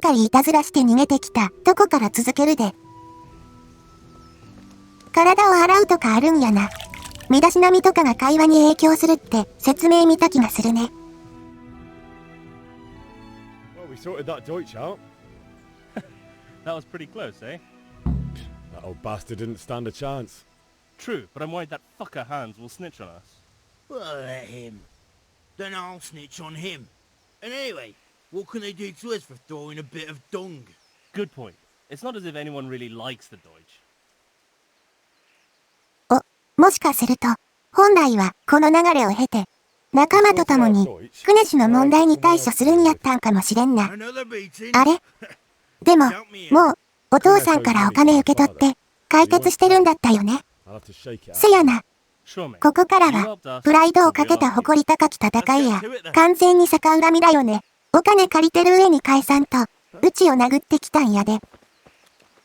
回いたずらして逃げてきたとこから続けるで。体を洗うとかあるんやな。身だしなみとかが会話に影響するって説明見た気がするね。Well, we sorted that Deutsch out. That was pretty close, eh? That old bastard didn't stand a chance. True, but I'm worried that fucker Hans will snitch on us. Well, let him. Then I'll snitch on him. And anyway, what can they do to us for throwing a bit of dung? Good point. It's not as if anyone really likes the Deutsch. もしかすると、本来はこの流れを経て、仲間と共に、船主の問題に対処するんやったんかもしれんな。あれでも、もう、お父さんからお金受け取って、解決してるんだったよね。せやな。ここからは、プライドをかけた誇り高き戦いや、完全に逆恨みだよね。お金借りてる上に返さんと、うちを殴ってきたんやで。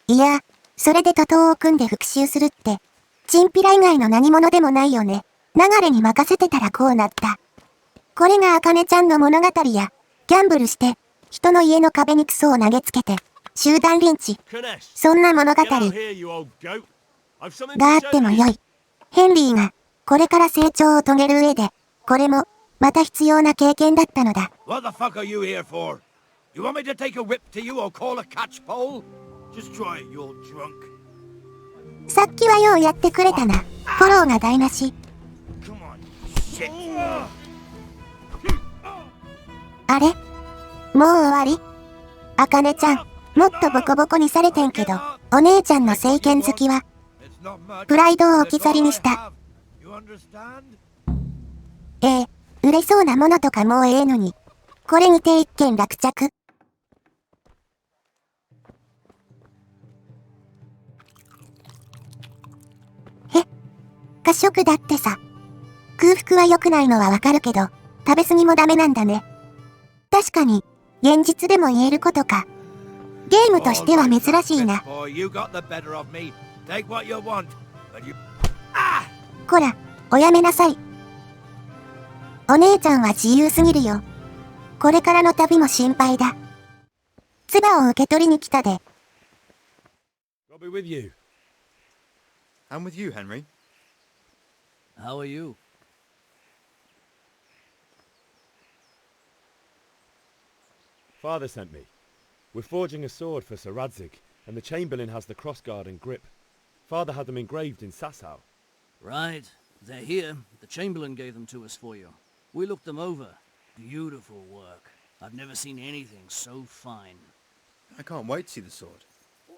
いや、それで徒党を組んで復讐するって、チンピラ以外の何者でもないよね。流れに任せてたらこうなった。これが茜ちゃんの物語や、ギャンブルして、人の家の壁にクソを投げつけて、集団リンチ。そんな物語。があってもよい。ヘンリーが、これから成長を遂げる上で、これも、また必要な経験だったのだ。What the fuck are you here for? You want me to take a whip to you or call a catchpole? Just try it, you're drunk. さっきはようやってくれたな。フォローが台無し。あれもう終わり？茜ちゃん、もっとボコボコにされてんけど、お姉ちゃんの聖剣好きは、プライドを置き去りにした。売れそうなものとかもうええのに、これにて一件落着。過食だってさ。空腹は良くないのはわかるけど、食べ過ぎもダメなんだね。確かに、現実でも言えることか。ゲームとしては珍しいな。こら、おやめなさい。お姉ちゃんは自由すぎるよ。これからの旅も心配だ。唾を受け取りに来たで。I'll be with you. I'm with you, Henry. How are you? Father sent me. We're forging a sword for Sir Radzig, and the Chamberlain has the crossguard and grip. Father had them engraved in Sasau. Right. They're here. The Chamberlain gave them to us for you. We looked them over. Beautiful work. I've never seen anything so fine. I can't wait to see the sword.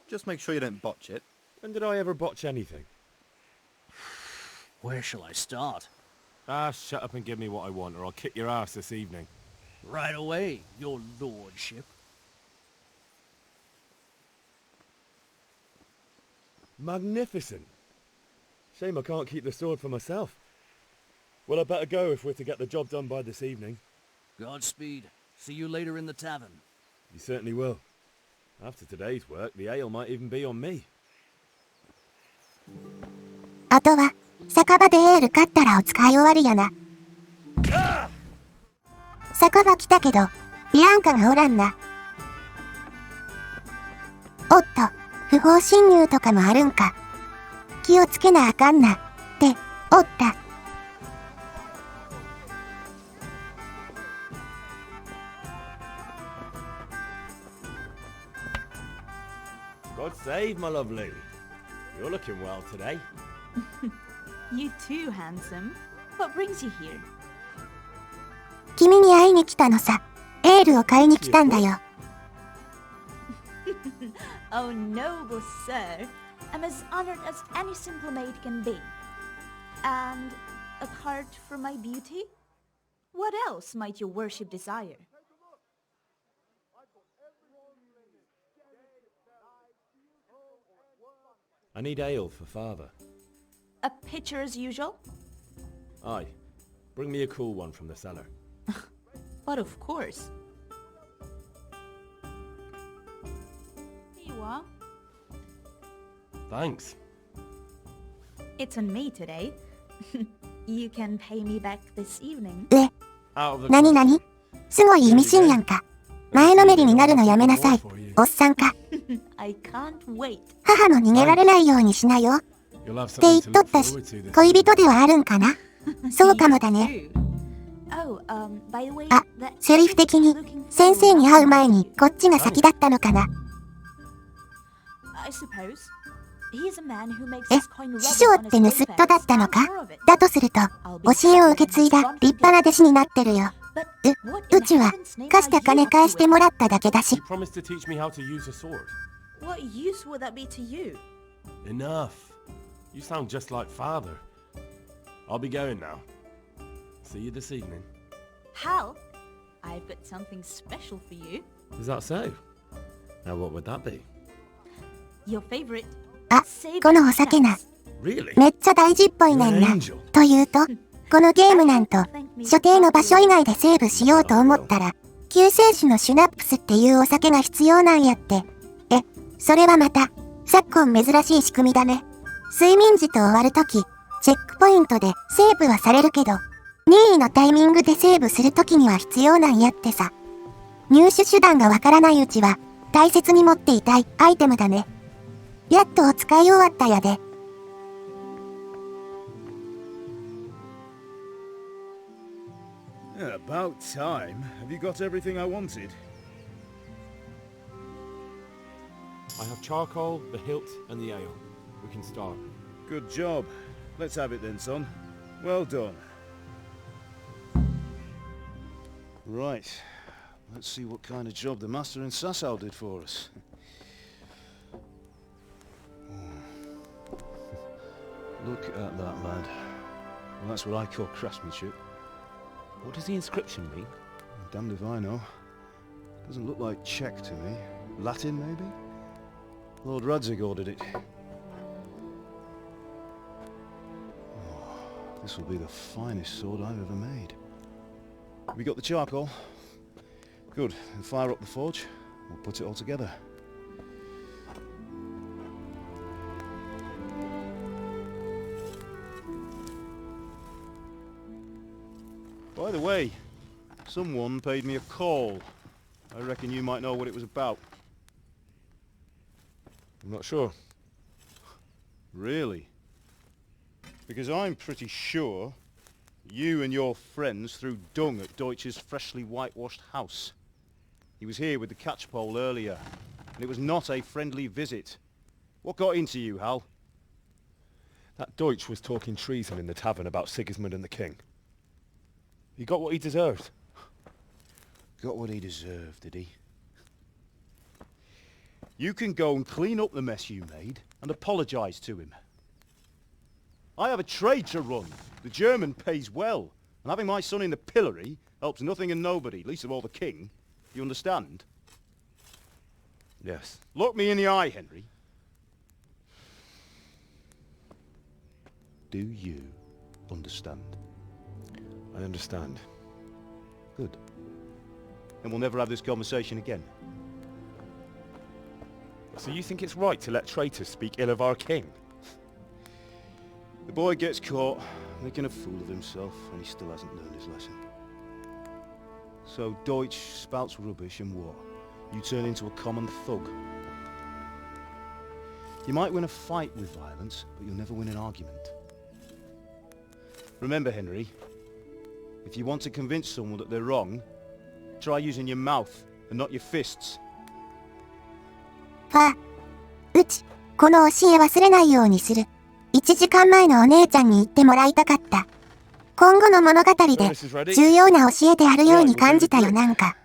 Just make sure you don't botch it. When did I ever botch anything? Where shall I start? Shut up and give me what I want, or I'll kick your ass this evening. Right away, your lordship. Magnificent. Shame I can't keep the sword for myself. Well, I better go if we're to get the job done by this evening. Godspeed. See you later in the tavern. You certainly will. After today's work, the ale might even be on me. あとは、酒場でエール買ったらお使い終わりやな。酒場来たけど、ビアンカがおらんな。おっと、不法侵入とかもあるんか。気をつけなあかんな。って、おった。God save, my lovely. You're looking well today. You too, handsome. What brings you here? 君に会いに来たのさ。エールを買いに来たんだよ。Oh, noble sir. I'm as honored as any simple maid can be. And apart from my beauty, what else might your worship desire? I need ale for father. A pitcher as usual? Aye. Bring me a cool one from the cellar. But of course. Here you are. Thanks. It's on me today. You can pay me back this evening. なになにすごい意味深やんか。前のめりになるのやめなさい。おっさんか。I can't wait. 母も逃げられないようにしなよ。って言っとったし、恋人ではあるんかな。そうかもだね。Oh, by the way, あ、セリフ的に、先生に会う前にこっちが先だったのかな。I suppose. He's a man who makes え、 his coin rubber 師匠 on って his 盗人だったのか。 wayfarers. だとすると、教えを受け継いだ立派な弟子になってるよ。 But what うちは、貸した金返してもらっただけだし。 You promised to teach me how to use a sword. what use would that be to you? Enough. You sound just like father. I'll be going now. See you this evening. Hal, I've got something special for you. Is that so? Now what would that be? Your favorite. あ、このお酒な。 Really? めっちゃ大事っぽいねんな。というと、このゲームなんと、所定の場所以外でセーブしようと思ったら、救世主のシュナップスっていうお酒が必要なんやって。え、それはまた、昨今珍しい仕組みだね。睡眠時と終わるとき、チェックポイントでセーブはされるけど、任意のタイミングでセーブするときには必要なんやってさ。入手手段がわからないうちは、大切に持っていたいアイテムだね。やっとお使い終わったやで。About time. Have you got everything I wanted? I have charcoal, the hilt, and the ale. We can start. Good job. Let's have it then, son. Well done. Right. Let's see what kind of job the master in Sasau did for us. Look at that, lad. Well, that's what I call craftsmanship. What does the inscription mean? Damned if I know. Doesn't look like Czech to me. Latin, maybe? Lord Radzig ordered it. Oh, this will be the finest sword I've ever made. Have you got the charcoal? Good. Then fire up the forge. We'll put it all together. By the way, someone paid me a call. I reckon you might know what it was about. I'm not sure. Really? Because I'm pretty sure you and your friends threw dung at Deutsch's freshly whitewashed house. He was here with the catchpole earlier, and it was not a friendly visit. What got into you, Hal? That Deutsch was talking treason in the tavern about Sigismund and the king. He got what he deserved. Got what he deserved, did he? You can go and clean up the mess you made and apologise to him. I have a trade to run. The German pays well, and having my son in the pillory helps nothing and nobody, least of all the king. You understand? Yes. Look me in the eye, Henry. Do you understand? I understand. Good. And we'll never have this conversation again. So you think it's right to let traitors speak ill of our king? The boy gets caught making a fool of himself, and he still hasn't learned his lesson. So Deutsch spouts rubbish and what? You turn into a common thug. You might win a fight with violence, but you'll never win an argument. Remember, Henry, if you want to convince someone that they're wrong, try using your mouth and not your fists. うち、この教え忘れないようにする。1時間前のお姉ちゃんに言ってもらいたかった。今後の物語で重要な教えであるように感じたよなんか。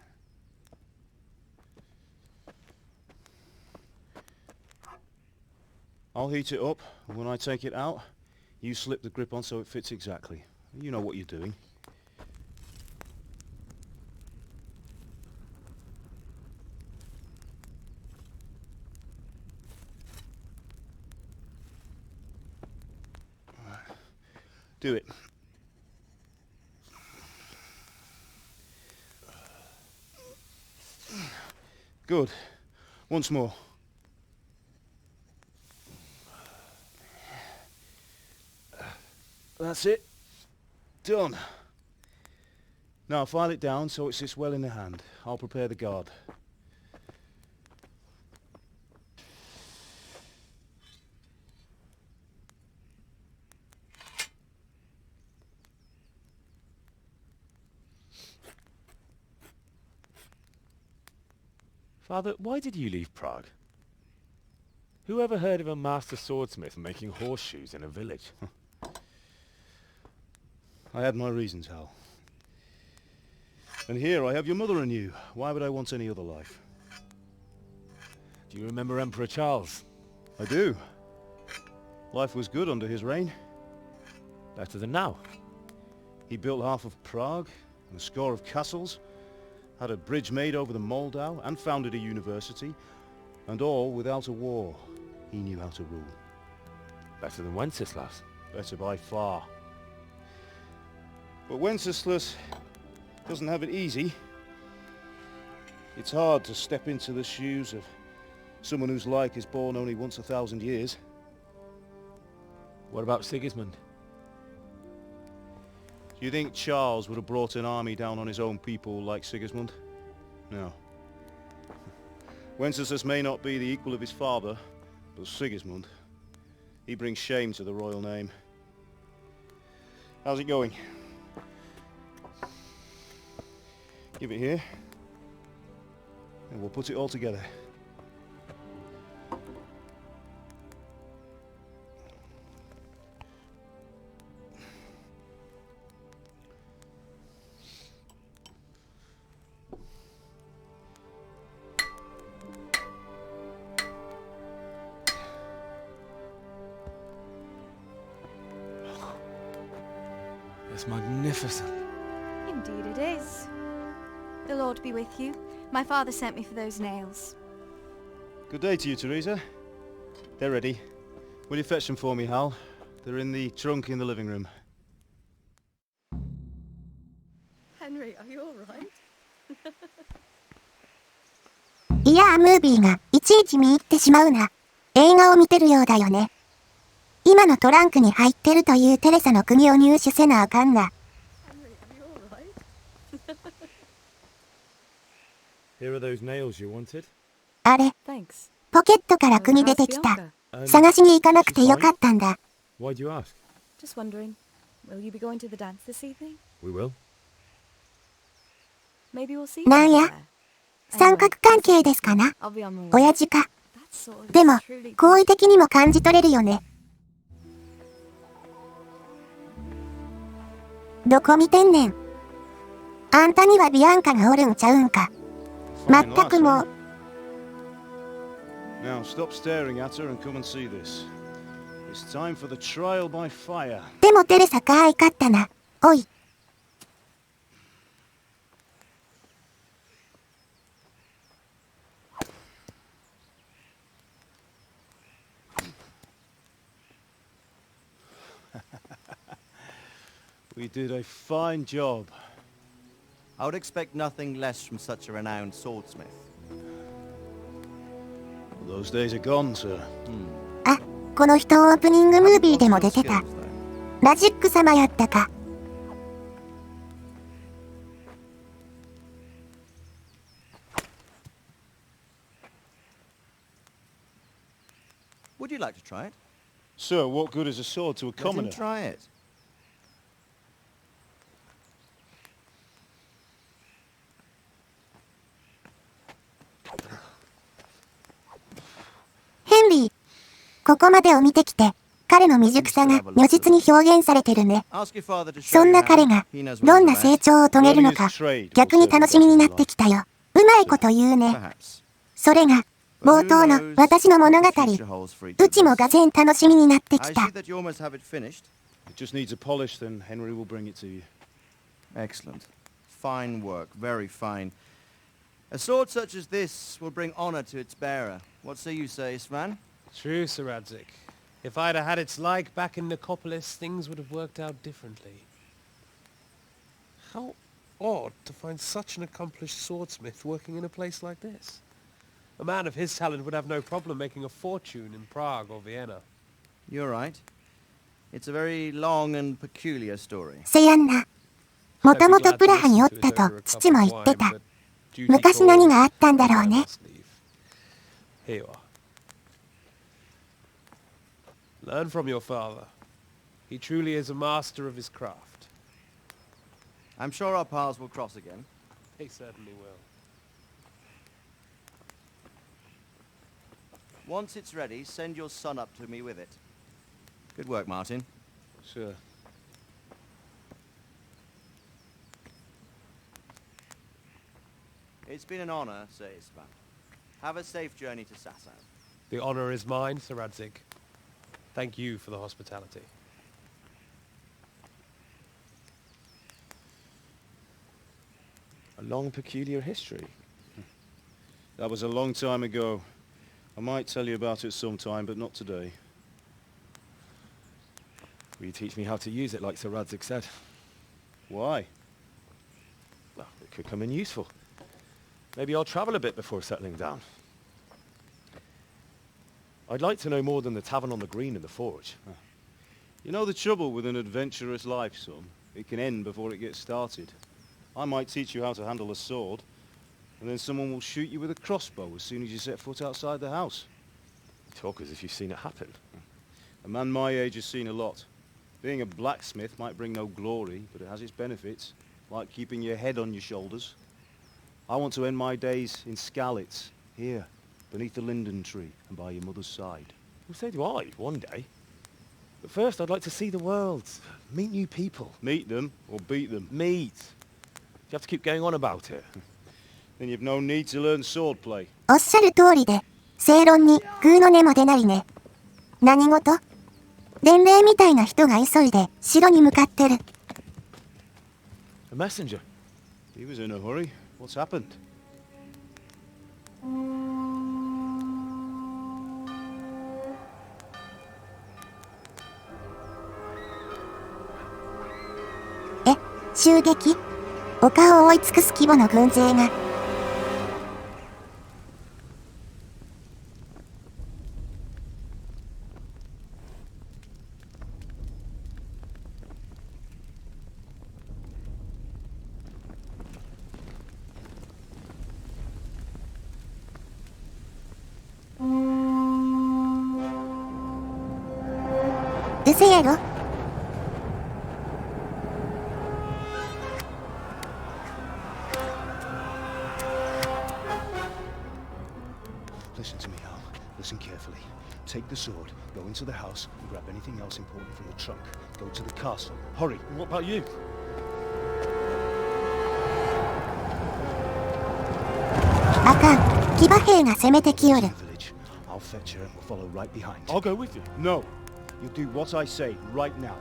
I'll heat it up, and when I take it out, you slip the grip on so it fits exactly. You know what you're doing. Do it. Good. Once more. That's it. Done. Now file it down so it sits well in the hand. I'll prepare the guard. Father, why did you leave Prague? Who ever heard of a master swordsmith making horseshoes in a village? I had my reasons, Hal. And here I have your mother and you. Why would I want any other life? Do you remember Emperor Charles? I do. Life was good under his reign. Better than now. He built half of Prague and a score of castles, had a bridge made over the Moldau, and founded a university, and all without a war. He knew how to rule. Better than Wenceslas. Better by far. But Wenceslas doesn't have it easy. It's hard to step into the shoes of someone whose like is born only once 1,000 years. What about Sigismund? Do you think Charles would have brought an army down on his own people like Sigismund? No. Wenceslas may not be the equal of his father, but Sigismund, he brings shame to the royal name. How's it going? Give it here, and we'll put it all together. It's magnificent. Indeed it is. The Lord be with you. My father sent me for those nails. Good day to you, Teresa. They're ready. Will you fetch them for me, Hal? They're in the trunk in the living room. Henry, are you alright? いやー、ムービーがいちいち見入ってしまうな。映画を見てるようだよね。今のトランクに入ってるというテレサの国を入手せなあかんが。Here are those nails you wanted. あれ、 Thanks. ポケットから釘出てきた。探しに行かなくてよかったんだ。Why'd you ask? Just wondering, will you be going to the dance this evening? We will. Maybe we'll see なん you や、 there. 三角関係ですかな。 I'll be on my way. 親父か。 That sort of でも is truly 好意的にも感じ取れるよね。どこ見てんねん。あんたにはビアンカがおるんちゃうんか。まったくもう。 Now stop staring at her and come and see this. It's time for the trial by fire. でもテレサかいかったな。おい。We did a fine job. I would expect nothing less from such a renowned swordsmith. Those days are gone, sir. あ、この人オープニングムービーでも出てた。ラジック様やったか。Would you like to try it? Sir, what good is a sword to a Let him commoner? try it. ヘンリー、ここまでを見てきて、彼の未熟さが如実に表現されてるね。 Ask your father to show そん you な how. 彼が He knows どん what な he's 成 about. 長を遂げるのか、逆に楽しみになってきたよ。うまいこと言うね。 Perhaps. それが、冒頭の私の物語。うちもがぜん楽しみになってき I た see。that you almost have it finished. It just needs a polish, then Henry will bring it to you. Excellent. Fine work. Very fine. A sword such as this will bring honor to its bearer. What say you, Sir Istvan? True, Sir Radzik. If I'd have had its like back in Nicopolis, things would have worked out differently. How odd to find such an accomplished swordsmith working in a place like this. A man of his talent would have no problem making a fortune in Prague or Vienna. You're right. It's a very long and peculiar story. せやんな。もともとプラハにおったと父も言ってた。昔何があったんだろうね。 Here you are. Learn from your father. He truly is a master of his craft. I'm sure our paths will cross again. He certainly will. Once it's ready, send your son up to me with it. Good work, Martin. Sure. It's been an honor, Sir Istvan. Have a safe journey to Sasau. The honor is mine, Sir Radzig. Thank you for the hospitality. A long, peculiar history. That was a long time ago. I might tell you about it sometime, but not today. Will you teach me how to use it like Sir Radzig said? Why? Well, it could come in useful. Maybe I'll travel a bit before settling down. I'd like to know more than the tavern on the green and the forge. You know the trouble with an adventurous life, son? It can end before it gets started. I might teach you how to handle a sword, and then someone will shoot you with a crossbow as soon as you set foot outside the house. You talk as if you've seen it happen. A man my age has seen a lot. Being a blacksmith might bring no glory, but it has its benefits, like keeping your head on your shoulders. I want to end my days in Skalitz, here, beneath the linden tree and by your mother's side. Well, so do I, one day. But first, I'd like to see the world, meet new people. Meet them, or beat them? Meet. You have to keep going on about it. Then you've no need to learn swordplay. おっしゃる通りで、正論にグーの音も出ないね。何事？伝令みたいな人が急いで城に向かってる。A messenger. He was in a hurry. What's happened? Eh, 襲撃？丘を追い尽くす規模の軍勢が。嘘やろ？ Listen to me, Al. Listen carefully. Take the sword, go into the house, and grab anything else important from the trunk. Go to the castle. Hurry. And what about you? あかん。騎馬兵が攻めてきよる。 I'll fetch her and we'll follow right behind. I'll go with you. No. You'll do what I say right now.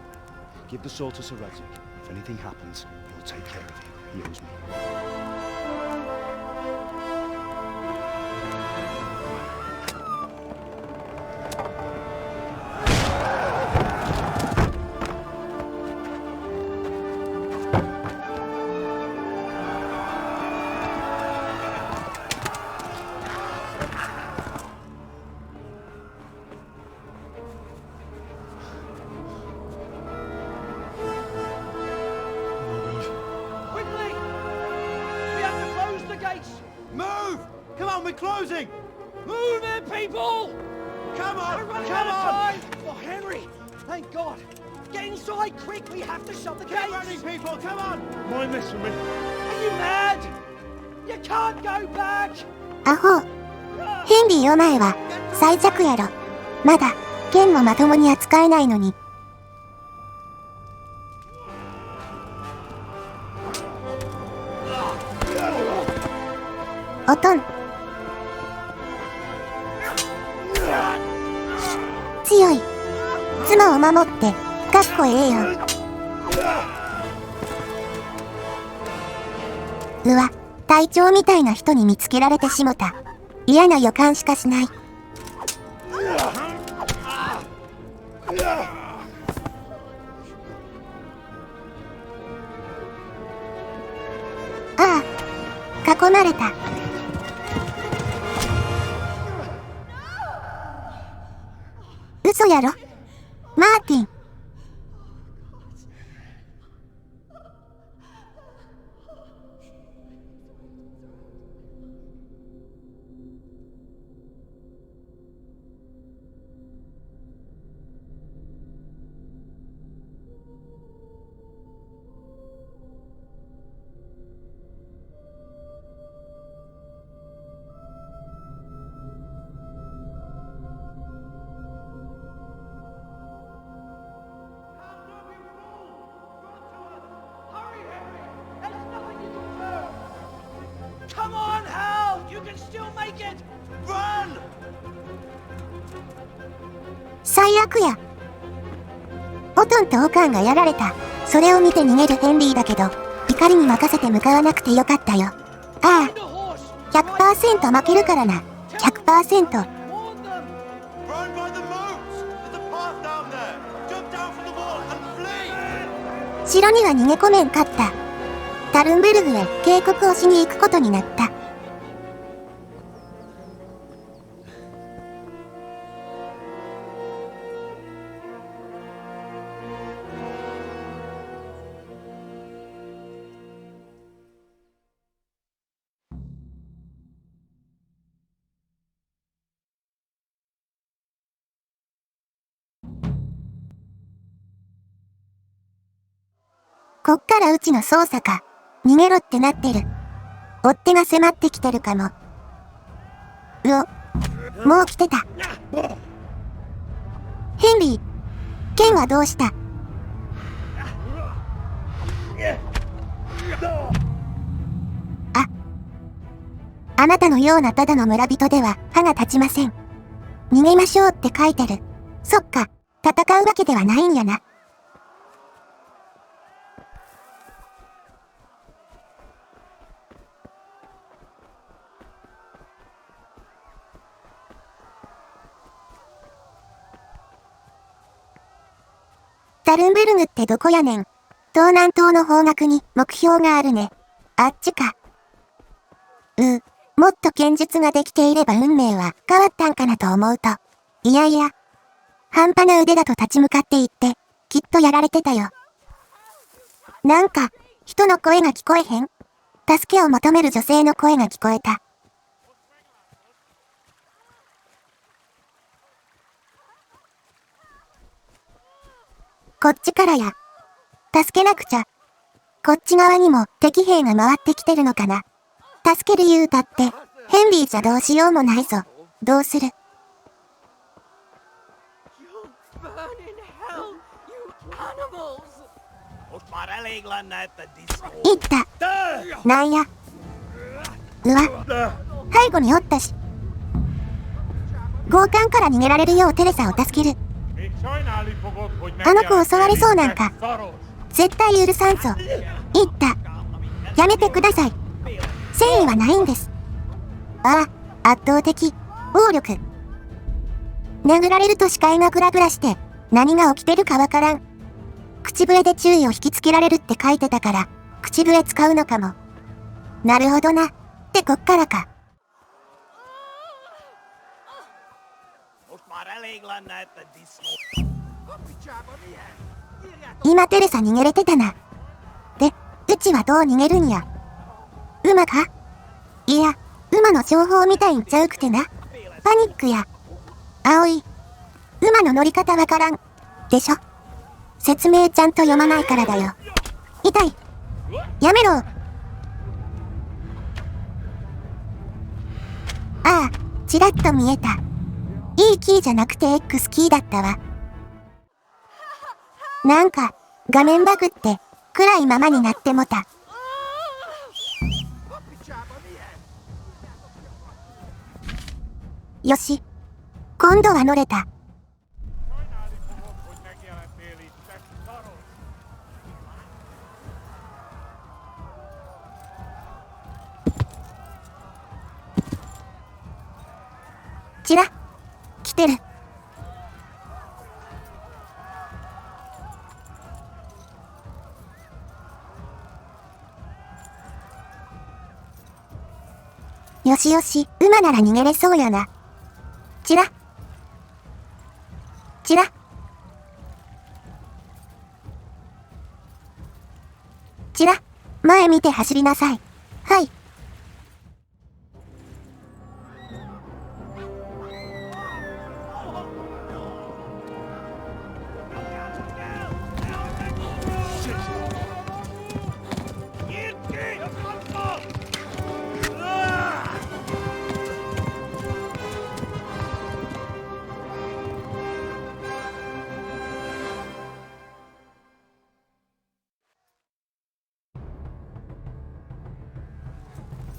Give the sword to Sir Radzig. If anything happens, he'll take care of you. He owes me. Closing! Move it, people! Come on! Come on! Oh, Henry! Thank God! Get inside, quick! We have to shut the gates! Get running, people! Come on! Mind this for me. Are you mad? You can't go back! アホ。ヘンリーお前は最弱やろ。まだ剣もまともに扱えないのに。おとん。強い。妻を守ってかっこええよ。うわ、隊長みたいな人に見つけられてしもた。嫌な予感しかしない。ああ、囲まれた。嘘やろ、マーティン。最悪や。オトンとオカンがやられた。それを見て逃げるヘンリーだけど、怒りに任せて向かわなくてよかったよ。ああ、100% 負けるからな。100%。城には逃げ込めんかった。タルンベルグへ警告をしに行くことになった。こっからうちの捜査か。逃げろってなってる。追っ手が迫ってきてるかも。もう来てた。ヘンリー、ケンはどうした？あなたのようなただの村人では歯が立ちません。逃げましょうって書いてる。そっか、戦うわけではないんやな。タルンベルグってどこやねん。東南東の方角に目標があるね。あっちか。もっと剣術ができていれば運命は変わったんかなと思うと。いやいや。半端な腕だと立ち向かっていって、きっとやられてたよ。なんか、人の声が聞こえへん？助けを求める女性の声が聞こえた。こっちからや。助けなくちゃ。こっち側にも敵兵が回ってきてるのかな。助ける言うたって、ヘンリーじゃどうしようもないぞ。どうする？いった。なんや。背後におったし。強姦から逃げられるようテレサを助ける。あの子襲われそうなんか。絶対許さんぞ。いった。やめてください。誠意はないんです。ああ、圧倒的。暴力。殴られると視界がグラグラして、何が起きてるかわからん。口笛で注意を引きつけられるって書いてたから、口笛使うのかも。なるほどな。ってこっからか。今テレサ逃げれてたな。で、うちはどう逃げるんや。馬か？いや、馬の情報みたいんちゃうくてな。パニックや。葵。馬の乗り方わからん。でしょ？説明ちゃんと読まないからだよ。痛い。やめろ。ああ、ちらっと見えた。いいキーじゃなくて X キーだったわ。なんか、画面バグって暗いままになってもた。よし。今度は乗れた。ちら、来てる。よしよし、馬なら逃げれそうやな。ちら。ちら。ちら、前見て走りなさい。はい。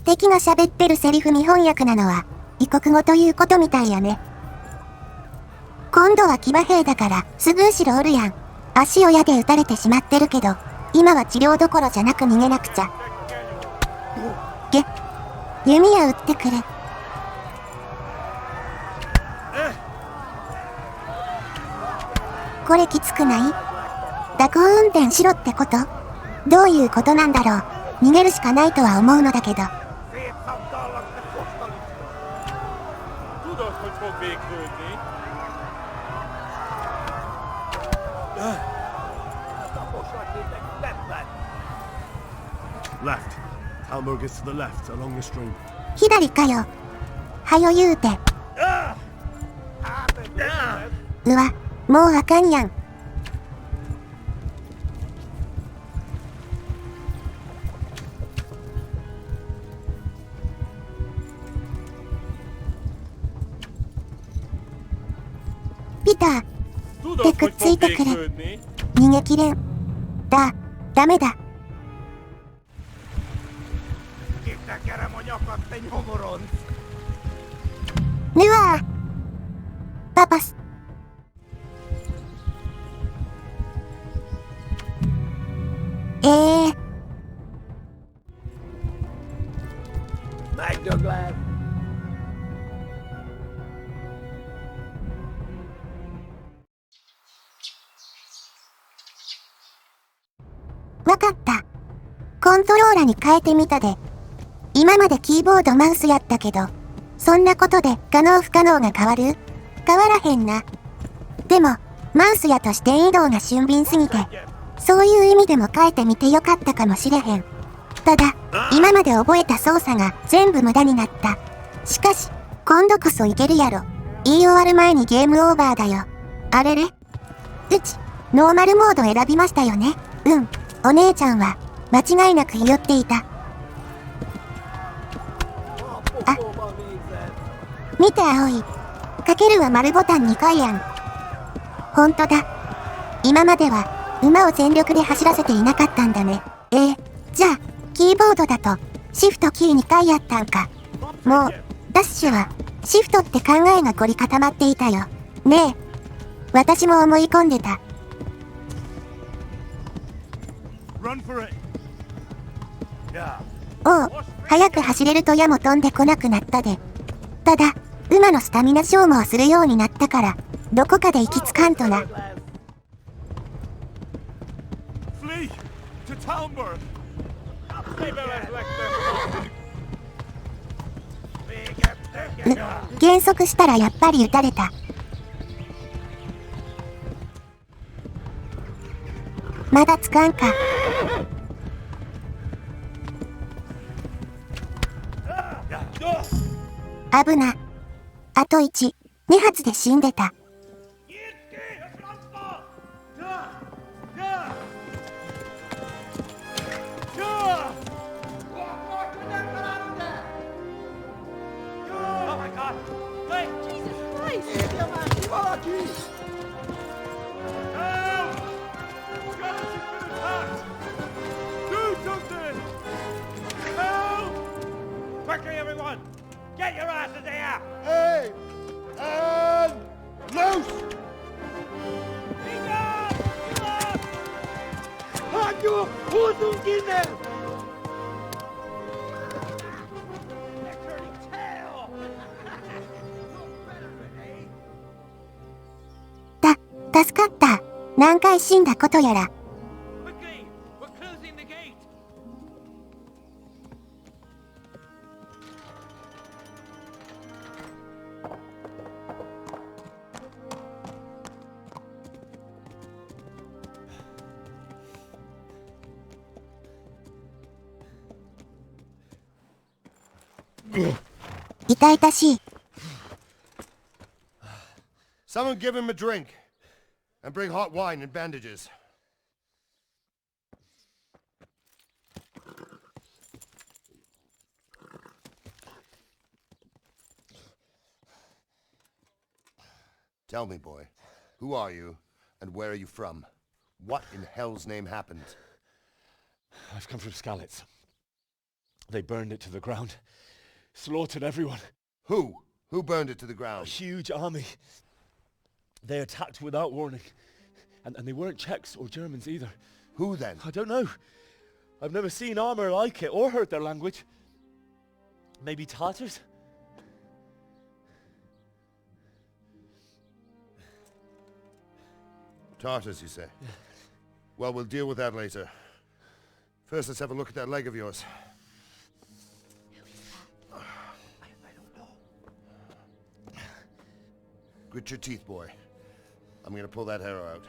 敵が喋ってるセリフに翻訳なのは、異国語ということみたいやね。今度は騎馬兵だからすぐ後ろおるやん。足を矢で撃たれてしまってるけど、今は治療どころじゃなく逃げなくちゃ。弓矢撃ってくれ。これきつくない？蛇行運転しろってこと？どういうことなんだろう。逃げるしかないとは思うのだけど。Left. Talmor gets to the left along the stream. 左かよ。はよ言うて。うわ、もうあかんやん。ピター、でくっついてくれ。逃げきれん。ダメだ。ぬわーパパス。わかった。コントローラに変えてみたで。今までキーボードマウスやったけど、そんなことで可能不可能が変わる？変わらへんな。でも、マウスやと視点移動が俊敏すぎて、そういう意味でも変えてみてよかったかもしれへん。ただ、今まで覚えた操作が全部無駄になった。しかし、今度こそいけるやろ。言い終わる前にゲームオーバーだよ。あれれ？うち、ノーマルモード選びましたよね。うん、お姉ちゃんは、間違いなく言い寄っていた。見て葵。かけるは丸ボタン2回やん。ほんとだ。今までは馬を全力で走らせていなかったんだね。じゃあ、キーボードだとシフトキー2回やったんか。もう、ダッシュはシフトって考えが凝り固まっていたよ。ねえ。私も思い込んでた。おう、早く走れると矢も飛んでこなくなったで。ただ、馬のスタミナ消耗するようになったから、どこかで行き着かんとな。減速したらやっぱり撃たれた。まだつかんか。危な。あと1、2発で死んでた。Quickly, everyone! Get your asses here! Hey! And loose! Hanju! Husum Kinder! They're turning tail!助かった。何回死んだことやら。Quickly! We're closing the gate! 痛々しい。Someone give him a drink. And bring hot wine and bandages. Tell me, boy, who are you, and where are you from? What in hell's name happened? I've come from Skalitz. They burned it to the ground. Slaughtered everyone. Who? Who burned it to the A ground? huge army. They attacked without warning. And they weren't Czechs or Germans either. Who then? I don't know. I've never seen armor like it or heard their language. Maybe Tatars? Tartars, you say? Well, we'll deal with that later. First, let's have a look at that leg of yours. Grit your teeth, boy. I'm gonna pull that arrow out.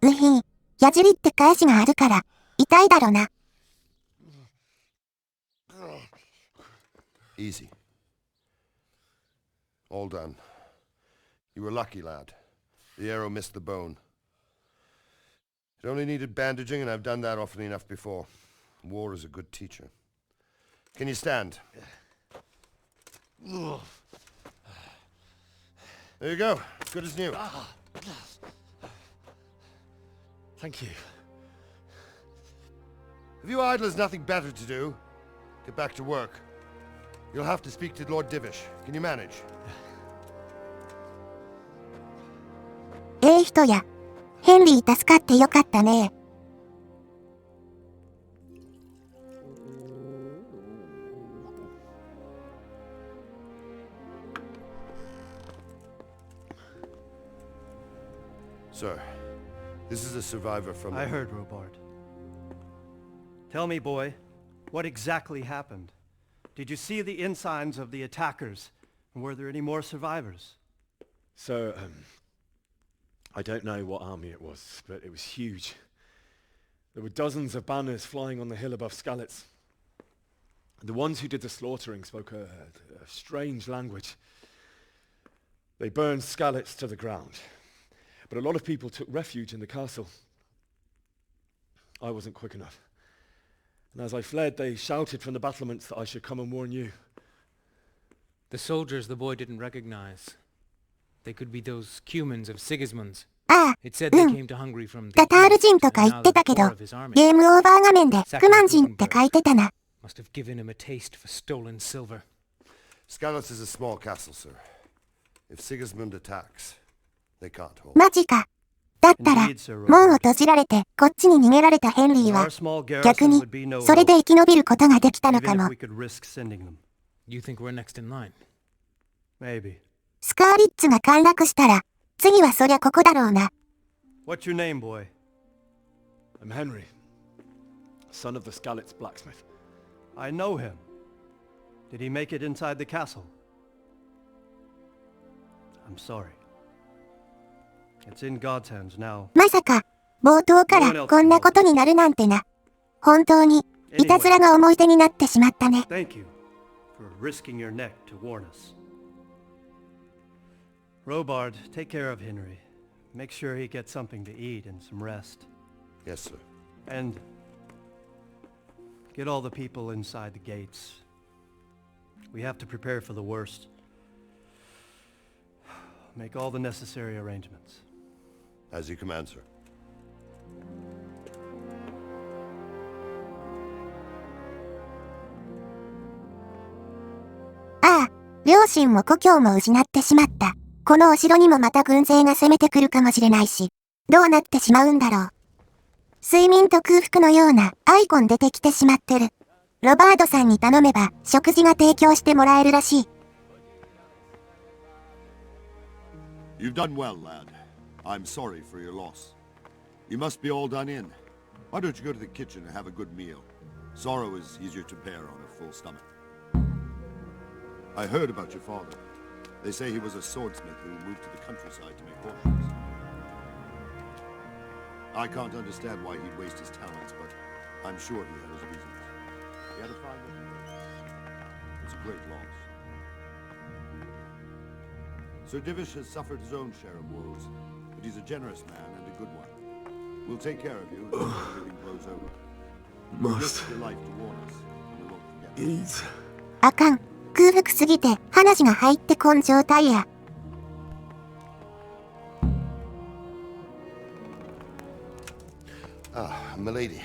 うひん、矢尻って返しがあるから、痛いだろな。Easy. All done. You were lucky, lad. The arrow missed the bone. It only needed bandaging, and I've done that often enough before. War is a good teacher. Can you stand? There you go. Good as new. Thank you. If you idlers nothing better to do, get back to work. You'll have to speak to Lord Divish. Can you manage? 人や。ヘンリー助かってよかったね。Sir, this is a survivor from... I heard, Robard. Tell me, boy, what exactly happened? Did you see the ensigns of the attackers? And were there any more survivors? So, I don't know what army it was, but it was huge. There were dozens of banners flying on the hill above Skalitz. The ones who did the slaughtering spoke a strange language. They burned Skalitz to the ground. But a lot of people took refuge in the castle. I wasn't quick enough. And as I fled, they shouted from the battlements that I should come and warn you. The soldiers the boy didn't recognize. They could be those Cumans of Sigismund's. ああ、It said they came to Hungary from the タタール人とか言ってたけど、ゲームオーバー画面でクマン人って書いてたな。Must have given him a taste for stolen silver. Skalitz is a small castle, sir. If Sigismund attacks, they can't hold. マジか。だったら、門を閉じられてこっちに逃げられたヘンリーは、逆に、それで生き延びることができたのかも。You think we're next in line? Maybe. スカーリッツが陥落したら、次はそりゃここだろうな。What's your name, boy? I'm Henry, son of the Skalitz blacksmith. I know him. Did he make it inside the castle? I'm sorry. It's in God's hands now. まさか、冒頭からこんなことになるなんてな。本当に、いたずらが思い出になってしまったね。Thank you for risking your neck to warn us. Robard, take care of Henry. Make sure he gets something to eat and some rest. Yes, sir. And get all the people inside the gates. We have to prepare for the worst. Make all the necessary arrangements. As you command, sir. ああ、両親も故郷も失ってしまった。このお城にもまた軍勢が攻めてくるかもしれないし、どうなってしまうんだろう。睡眠と空腹のようなアイコン出てきてしまってる。ロバードさんに頼めば食事が提供してもらえるらしい。You've done well, lad. I'm sorry for your loss. You must be all done in. Why don't you go to the kitchen and have a good meal? Sorrow is easier to bear on a full stomach. I heard about your father. They say he was a swordsmith who moved to the countryside to make horseshoes. I can't understand why he'd waste his talents, but I'm sure he had his reasons. He had a fine reputation. It's a great loss. Sir Divish has suffered his own share of woes, but he's a generous man and a good one. We'll take care of you until everything blows over. We'll risk your life to warn us, and we won't forget. あかん。空腹すぎて話が入ってこん状態や。Ah, milady.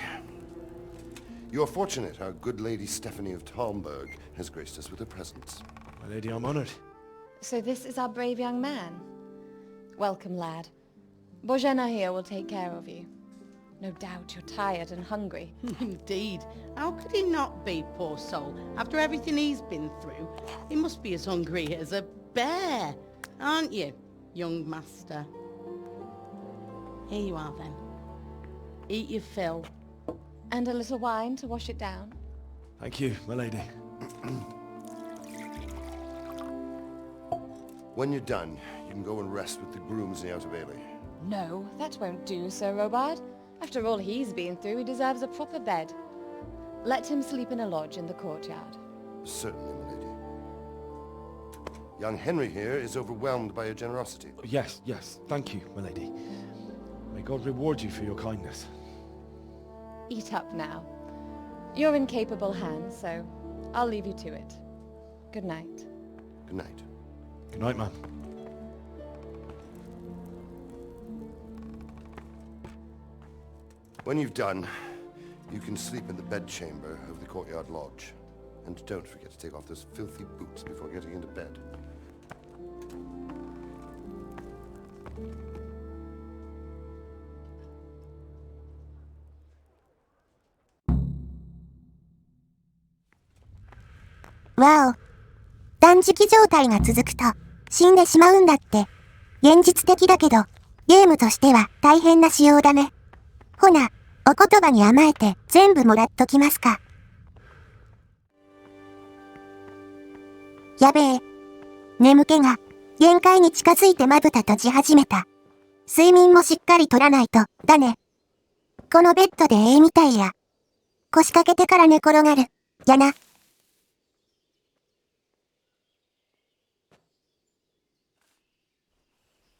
You're fortunate our good lady Stephanie of Talmberg has graced us with her presence. My lady, I'm honored. So this is our brave young man. Welcome, lad. Bozhena here will take care of you. No doubt you're tired and hungry. Indeed. How could he not be, poor soul? After everything he's been through, he must be as hungry as a bear. Aren't you, young master? Here you are, then. Eat your fill. And a little wine to wash it down. Thank you, my lady. When you're done, you can go and rest with the grooms in the Outer Bailey. No, that won't do, Sir Robard. After all he's been through, he deserves a proper bed. Let him sleep in a lodge in the courtyard. Certainly, my lady. Young Henry here is overwhelmed by your generosity. Yes, yes. Thank you, my lady. May God reward you for your kindness. Eat up now. You're in capable hands, so I'll leave you to it. Good night. Good night. Good night, ma'am. When you've done, you can sleep in the bedchamber of the courtyard lodge. And don't forget to take off those filthy boots before getting into bed.わお。断食状態が続くと死んでしまうんだって。現実的だけど、ゲームとしては大変な仕様だね。ほな、お言葉に甘えて全部もらっときますか。やべえ。眠気が限界に近づいてまぶた閉じ始めた。睡眠もしっかりとらないと、だね。このベッドでみたいや。腰掛けてから寝転がる。やな。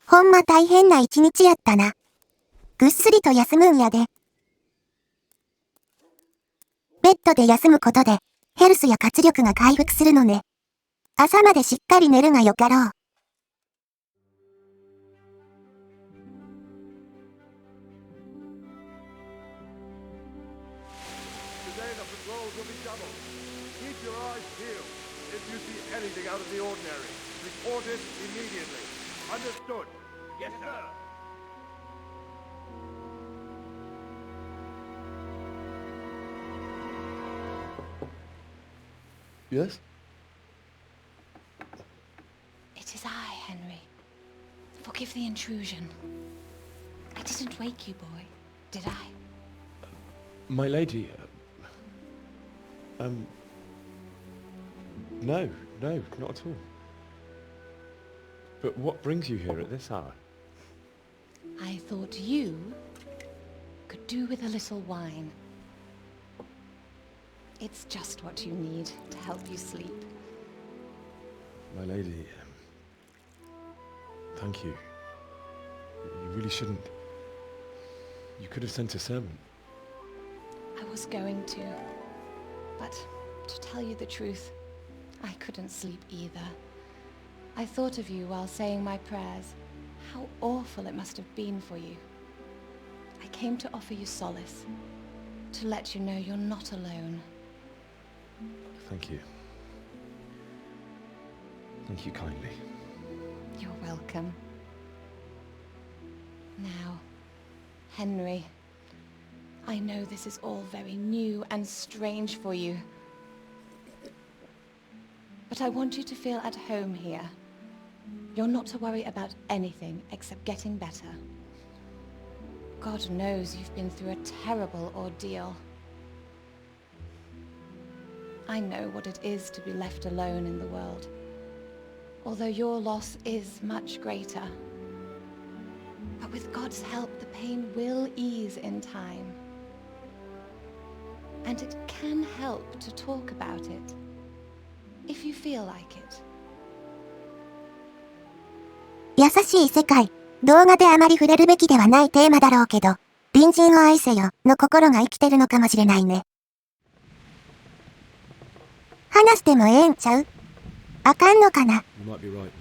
ほんま大変な一日やったな。ぐっすりと休むんやで。ベッドで休むことで、ヘルスや活力が回復するのね。朝までしっかり寝るがよかろう。Today the patrols will be doubled. Keep your eyes peeled. If you see anything out of the ordinary, report it immediately. Understood? Yes, sir. Yes? It is I, Henry. Forgive the intrusion. I didn't wake you, boy, did I? My lady, no, not at all. But what brings you here at this hour? I thought you could do with a little wine. It's just what you need to help you sleep. My lady, thank you. You really shouldn't. You could have sent a servant. I was going to, but to tell you the truth, I couldn't sleep either. I thought of you while saying my prayers. How awful it must have been for you. I came to offer you solace, to let you know you're not alone. Thank you. Thank you kindly. You're welcome. Now, Henry, I know this is all very new and strange for you. But I want you to feel at home here. You're not to worry about anything except getting better. God knows you've been through a terrible ordeal. I know what it is to be left alone in the world, although your loss is much greater. But with God's help, the pain will ease in time. And it can help to talk about it, if you feel like it. 優しい世界、動画であまり触れるべきではないテーマだろうけど、隣人を愛せよの心が生きてるのかもしれないね。話してもええんちゃう？あかんのかな？ You might be right, my lady.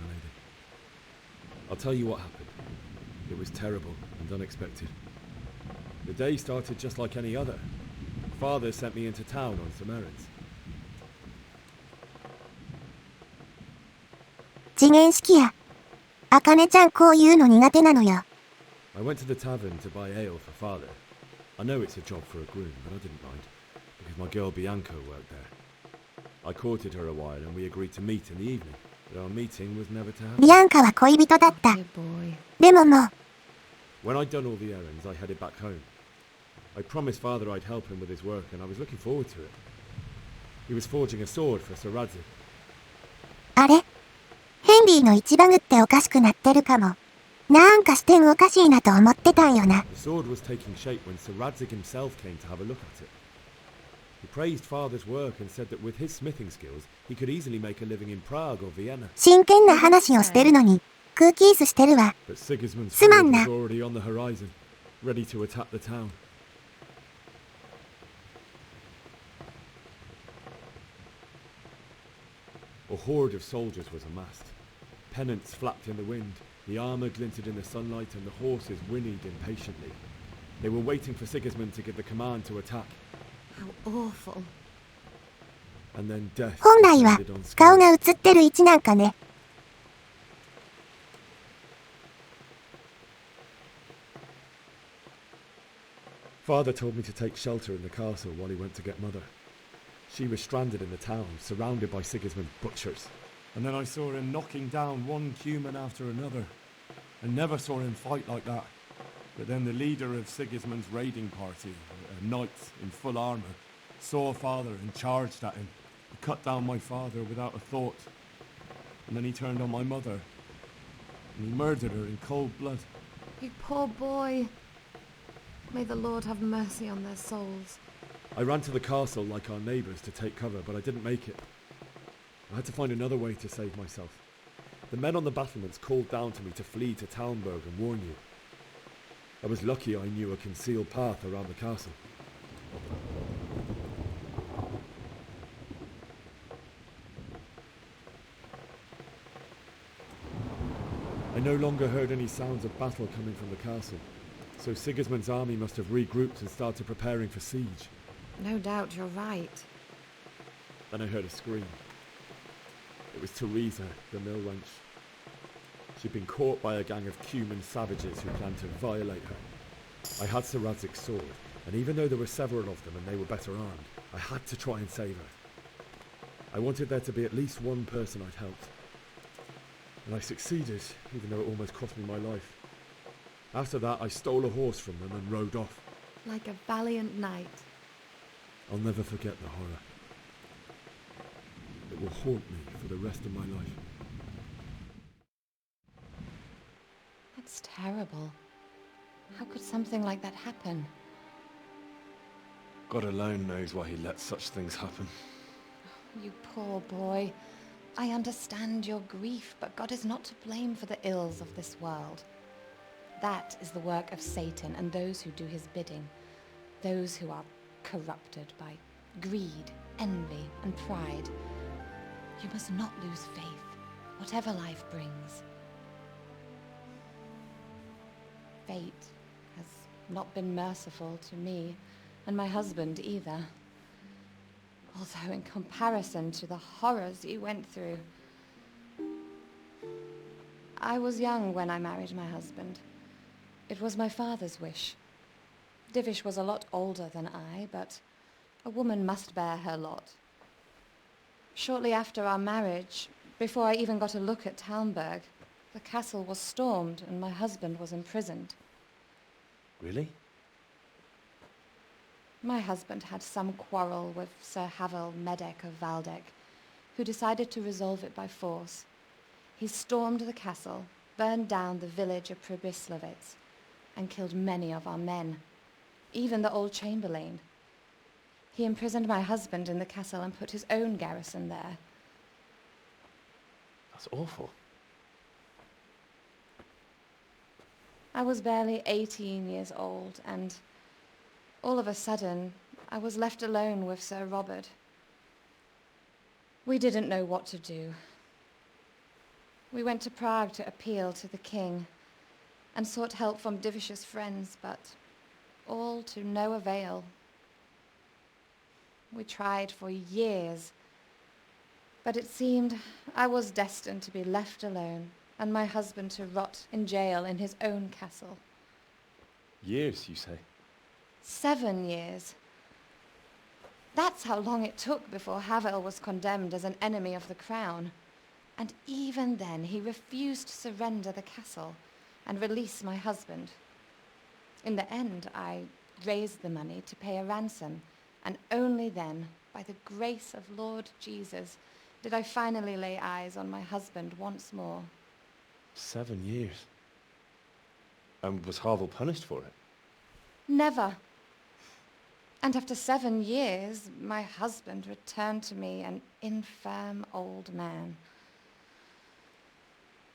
I'll tell you what happened. It was terrible and unexpected. The day started just like any other. Father sent me into town on some errands. 次元式や。あかねちゃんこういうの苦手なのよ。I went to the tavern to buy ale for Father. I know it's a job for a groom, but I didn't mind, because my girl Bianca worked there. I courted her a while and we agreed to meet in the evening, but our meeting was never to happen. ビアンカは恋人だった。でももう。When I'd done all the errands, I headed back home. I promised Father I'd help him with his work, and I was looking forward to it. He was forging a sword for Sir Radzik. あれ？ヘンリーの一バグっておかしくなってるかも。なんか視点おかしいなと思ってたんよな。The sword was taking shape when Sir Radzik himself came to have a look at it. He praised Father's work and said that with his smithing skills, he could easily make a living in Prague or Vienna. 真剣な話をしてるのに、空気椅子してるわ。But Sigismund's すま sword んな。 was already on the horizon, ready to attack the town. A horde of soldiers was amassed. Pennants flapped in the wind, the armour glinted in the sunlight, and the horses whinnied impatiently. They were waiting for Sigismund to give the command to attack. How awful. And then death 本来は descended on 顔 Sky. が映ってる位置なんかね。Father told me to take shelter in the castle while he went to get Mother. She was stranded in the town, surrounded by Sigismund's butchers. And then I saw him knocking down one human after another. I never saw him fight like that. But then the leader of Sigismund's raiding party, a knight in full armour, saw Father and charged at him. He cut down my father without a thought. And then he turned on my mother. And he murdered her in cold blood. You poor boy. May the Lord have mercy on their souls. I ran to the castle like our neighbours to take cover, but I didn't make it. I had to find another way to save myself. The men on the battlements called down to me to flee to Talmberg and warn you. I was lucky I knew a concealed path around the castle. I no longer heard any sounds of battle coming from the castle, so Sigismund's army must have regrouped and started preparing for siege. No doubt you're right. Then I heard a scream. It was Teresa, the mill wench. She'd been caught by a gang of Cuman savages who planned to violate her. I had Sir Radzik's sword, and even though there were several of them and they were better armed, I had to try and save her. I wanted there to be at least one person I'd helped. And I succeeded, even though it almost cost me my life. After that, I stole a horse from them and rode off. Like a valiant knight. I'll never forget the horror. It will haunt me for the rest of my life. That's terrible. How could something like that happen? God alone knows why he lets such things happen. You poor boy. I understand your grief, but God is not to blame for the ills of this world. That is the work of Satan and those who do his bidding. Those who are corrupted by greed, envy, and pride. You must not lose faith, whatever life brings. Fate has not been merciful to me, and my husband either. Although in comparison to the horrors you went through. I was young when I married my husband. It was my father's wish. Divish was a lot older than I, but a woman must bear her lot. Shortly after our marriage, before I even got a look at Talmberg, the castle was stormed and my husband was imprisoned. Really? My husband had some quarrel with Sir Havel Medek of Valdek, who decided to resolve it by force. He stormed the castle, burned down the village of Pribyslavitz, and killed many of our men, even the old chamberlain. He imprisoned my husband in the castle and put his own garrison there. That's awful. I was barely 18 years old, and all of a sudden, I was left alone with Sir Robert. We didn't know what to do. We went to Prague to appeal to the king and sought help from Divish's friends, but all to no avail. We tried for years. But it seemed I was destined to be left alone, and my husband to rot in jail in his own castle. Years, you say? 7 years. That's how long it took before Havel was condemned as an enemy of the crown. And even then he refused to surrender the castle and release my husband. In the end, I raised the money to pay a ransom, and only then, by the grace of Lord Jesus, did I finally lay eyes on my husband once more. 7 years? And was Havel punished for it? Never. And after 7 years, my husband returned to me an infirm old man.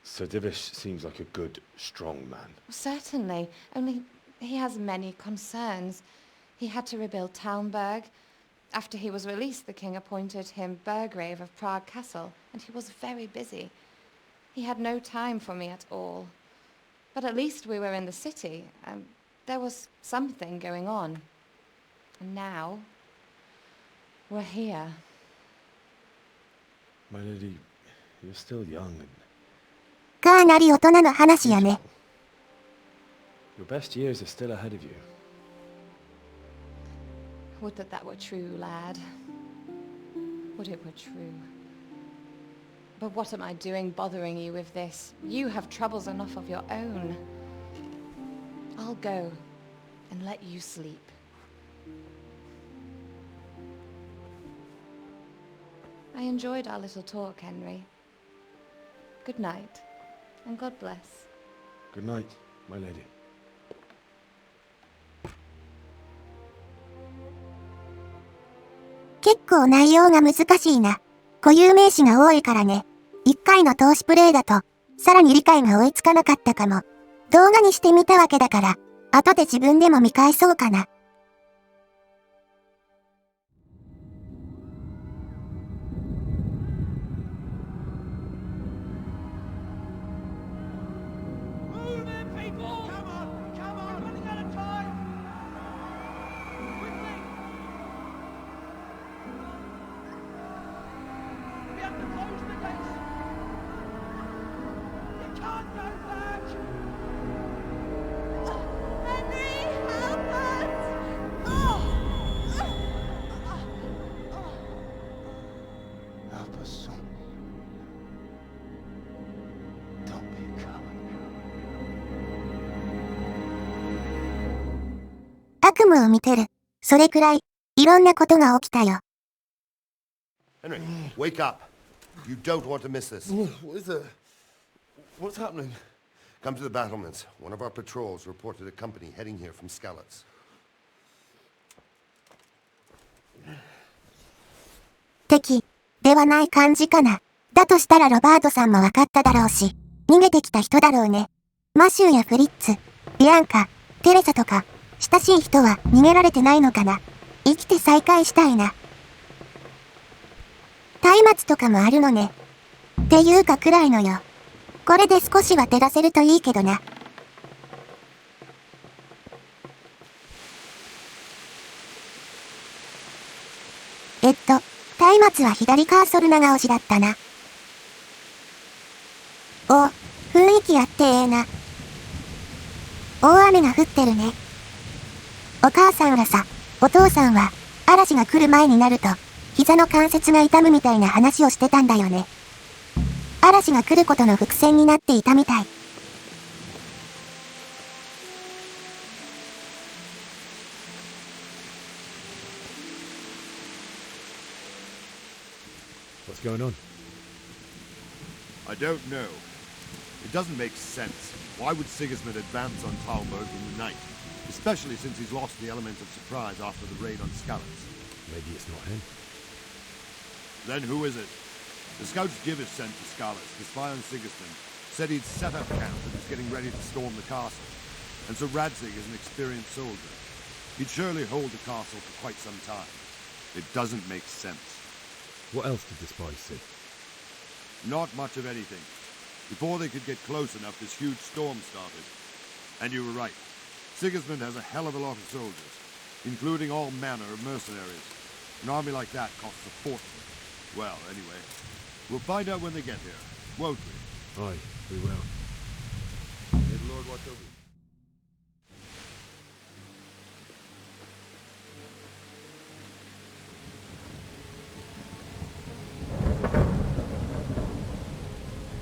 Sir Divish seems like a good, strong man. Certainly, only he has many concerns. He had to rebuild Talmberg. After he was released, the king appointed him Burgrave of Prague Castle, and he was very busy. He had no time for me at all. But at least we were in the city, and there was something going on. And now, we're here. My lady, you're still young and... かなり大人の話やね。 Your best years are still ahead of you. Would that that were true, lad. Would it were true. But what am I doing bothering you with this? You have troubles enough of your own. I'll go and let you sleep. I enjoyed our little talk, Henry. Good night, and God bless. Good night, my lady. 結構内容が難しいな。固有名詞が多いからね。一回の投資プレイだと、さらに理解が追いつかなかったかも。動画にしてみたわけだから、後で自分でも見返そうかな。悪夢を見てる。それくらい、いろんなことが起きたよ。Henry, wake up. You don't want to miss this. What is it? What's happening? Come to the battlements. One of our patrols reported a company heading here from Skalitz. 敵ではない感じかな。だとしたらロバートさんも分かっただろうし、逃げてきた人だろうね。マシューやフリッツ、ビアンカ、テレサとか、親しい人は逃げられてないのかな。生きて再会したいな。松明とかもあるのね。っていうかくらいのよ。これで少しは照らせるといいけどな。松明は左カーソル長押しだったな。お、雰囲気あってええな。大雨が降ってるね。お母さんがさ、お父さんは、嵐が来る前になると、膝の関節が痛むみたいな話をしてたんだよね。嵐が来ることの伏線になっていたみたい。What's going on? I don't know. It doesn't make sense. Why would Sigismund advance on Talmberg in the night? Especially since he's lost the element of surprise after the raid on Skalitz. Maybe it's not him. Then who is it? The scouts Givish sent to Skalitz to spy on Sigismund said he'd set up camp and was getting ready to storm the castle. And so Radzig is an experienced soldier. He'd surely hold the castle for quite some time. It doesn't make sense. What else did the spies see? Not much of anything. Before they could get close enough, this huge storm started. And you were right. Sigismund has a hell of a lot of soldiers, including all manner of mercenaries. An army like that costs a fortune. Well, anyway, we'll find out when they get here, won't we? Aye, we will. May the Lord watch over you.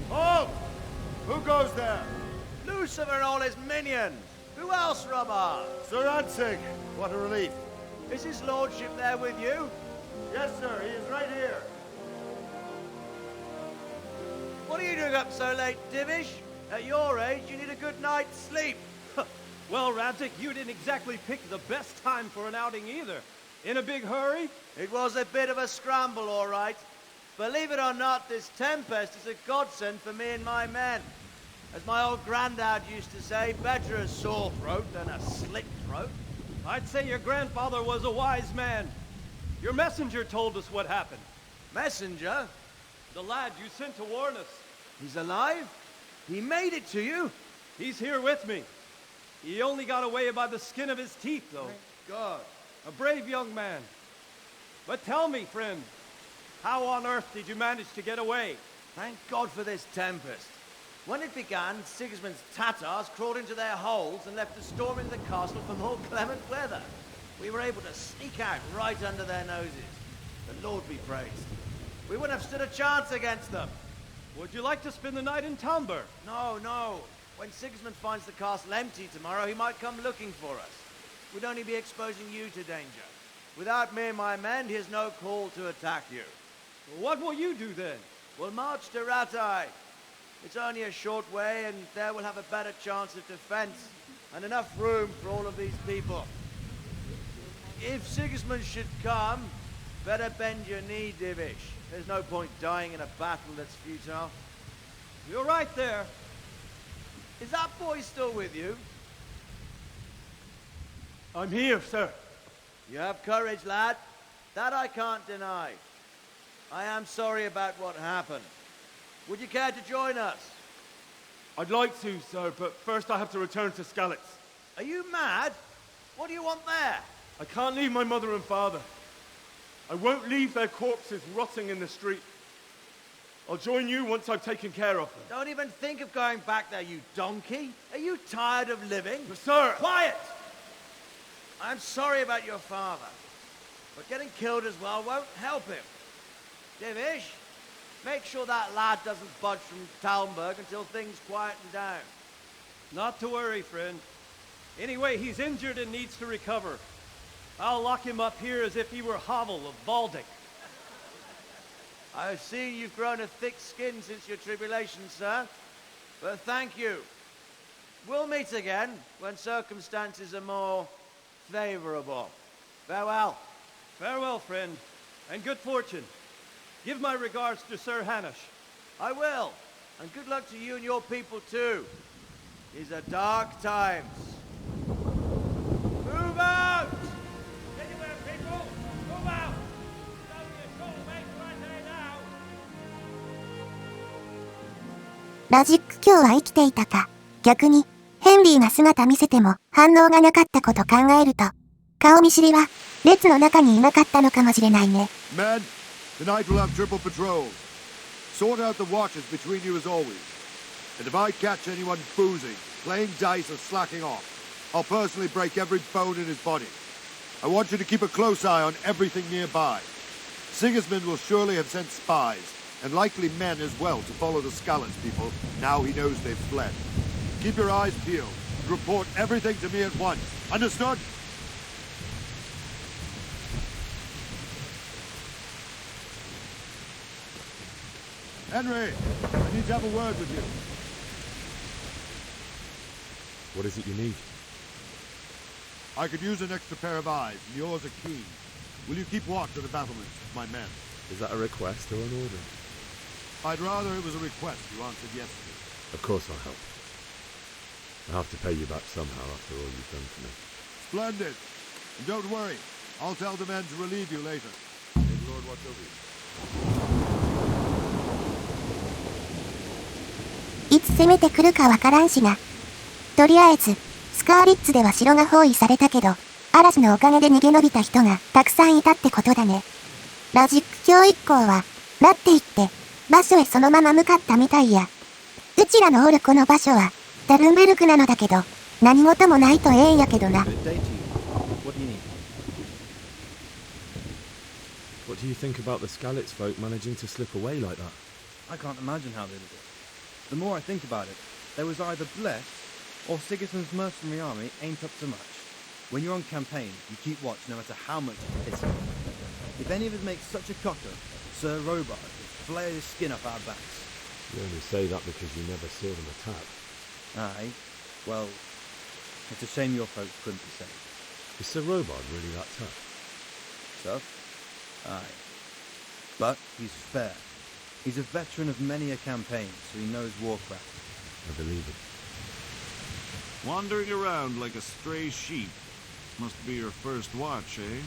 Halt! Who goes there? Lucifer and all his minions. Who else, Rubber? Sir Ansig. What a relief. Is his lordship there with you? Yes, sir. He is right here. What are you doing up so late, Divish? At your age, you need a good night's sleep. Well, Ramtic, you didn't exactly pick the best time for an outing either. In a big hurry? It was a bit of a scramble, all right. Believe it or not, this tempest is a godsend for me and my men. As my old granddad used to say, better a sore throat than a slit throat. I'd say your grandfather was a wise man. Your messenger told us what happened. Messenger? The lad you sent to warn us. He's alive? He made it to you? He's here with me. He only got away by the skin of his teeth, though. Thank God. A brave young man. But tell me, friend, how on earth did you manage to get away? Thank God for this tempest. When it began, Sigismund's Tatars crawled into their holes and left a storm in the castle for more clement weather. We were able to sneak out right under their noses. The Lord be praised. We wouldn't have stood a chance against them. Would you like to spend the night in Talmberg? No, no. When Sigismund finds the castle empty tomorrow, he might come looking for us. We'd only be exposing you to danger. Without me and my men, he has no call to attack you. What will you do then? We'll march to Ratai. It's only a short way, and there we'll have a better chance of defense and enough room for all of these people. If Sigismund should come, better bend your knee, Divish. There's no point dying in a battle that's futile. You're right there. Is that boy still with you? I'm here, sir. You have courage, lad. That I can't deny. I am sorry about what happened. Would you care to join us? I'd like to, sir, but first I have to return to Skalitz. Are you mad? What do you want there? I can't leave my mother and father. I won't leave their corpses rotting in the street. I'll join you once I've taken care of them. Don't even think of going back there, you donkey. Are you tired of living? But, sir! Quiet! I'm sorry about your father, but getting killed as well won't help him. Divish, make sure that lad doesn't budge from Talmberg until things quieten down. Not to worry, friend. Anyway, he's injured and needs to recover. I'll lock him up here as if he were Havel of Baldic. I see you've grown a thick skin since your tribulation, sir. But thank you. We'll meet again when circumstances are more favorable. Farewell. Farewell, friend, and good fortune. Give my regards to Sir Hanush. I will. And good luck to you and your people, too. These are dark times. Move out! Anywhere, people! Move out! Don't be a troublemaker right there now! ラジック今日は生きていたか。逆に、ヘンリーが姿見せても反応がなかったこと考えると、顔見知りは列の中にいなかったのかもしれないね。Men, tonight we'll have triple patrols. Sort out the watches between you as always. And if I catch anyone boozing, playing dice or slacking off, I'll personally break every bone in his body. I want you to keep a close eye on everything nearby. Sigismund will surely have sent spies, and likely men as well, to follow the Skalitz people now he knows they've fled. Keep your eyes peeled. Report everything to me at once. Understood? Henry, I need to have a word with you. What is it you need? I could use an extra pair of eyes, and yours are keen. Will you keep watch of the battlements, my men? Is that a request or an order? I'd rather it was a request you answered yesterday. Of course I'll help. I'll have to pay you back somehow after all you've done for me. Splendid. And don't worry, I'll tell the men to relieve you later. May the Lord watch over you. いつ攻めてくるかわからんしな。とりあえず、スカーリッツでは城が包囲されたけど、嵐のおかげで逃げ延びた人がたくさんいたってことだね。ロジック教一行は、待っていって、場所へそのまま向かったみたいや。うちらのおるこの場所は、ダルンベルクなのだけど、何事もないとええんやけどな。What do you think about the Skalitz folk managing to slip away like that? I can't imagine how they did it. The more I think about it, they was either blessed, or Sigismund's mercenary army ain't up to much. When you're on campaign, you keep watch no matter how much you piss off. If any of us make such a cocker, Sir Robard will flare his skin up our backs. You only say that because you never saw them attack. Aye. Well, it's a shame your folks couldn't be saved. Is Sir Robard really that tough? Tough? Aye. But he's fair. He's a veteran of many a campaign, so he knows warcraft. I believe it. Wandering around like a stray sheep. Must be your first watch, eh?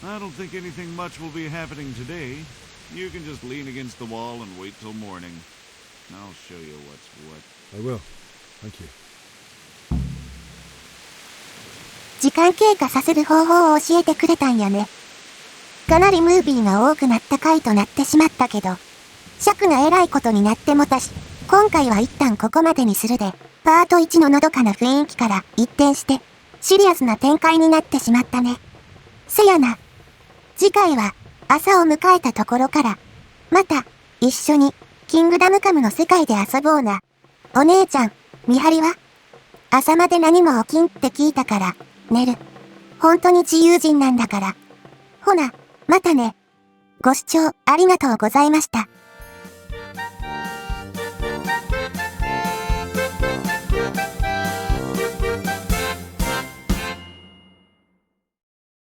I don't think anything much will be happening today. You can just lean against the wall and wait till morning. I'll show you what's what. I will. Thank you. 時間経過させる方法を教えてくれたんやね。かなりムービーが多くなった回となってしまったけど、尺がえらいことになってもたし、今回は一旦ここまでにするで、パート1ののどかな雰囲気から一転して、シリアスな展開になってしまったね。せやな。次回は、朝を迎えたところから、また、一緒に、キングダムカムの世界で遊ぼうな。お姉ちゃん、見張りは？朝まで何も起きんって聞いたから、寝る。本当に自由人なんだから。ほな、またね。ご視聴ありがとうございました。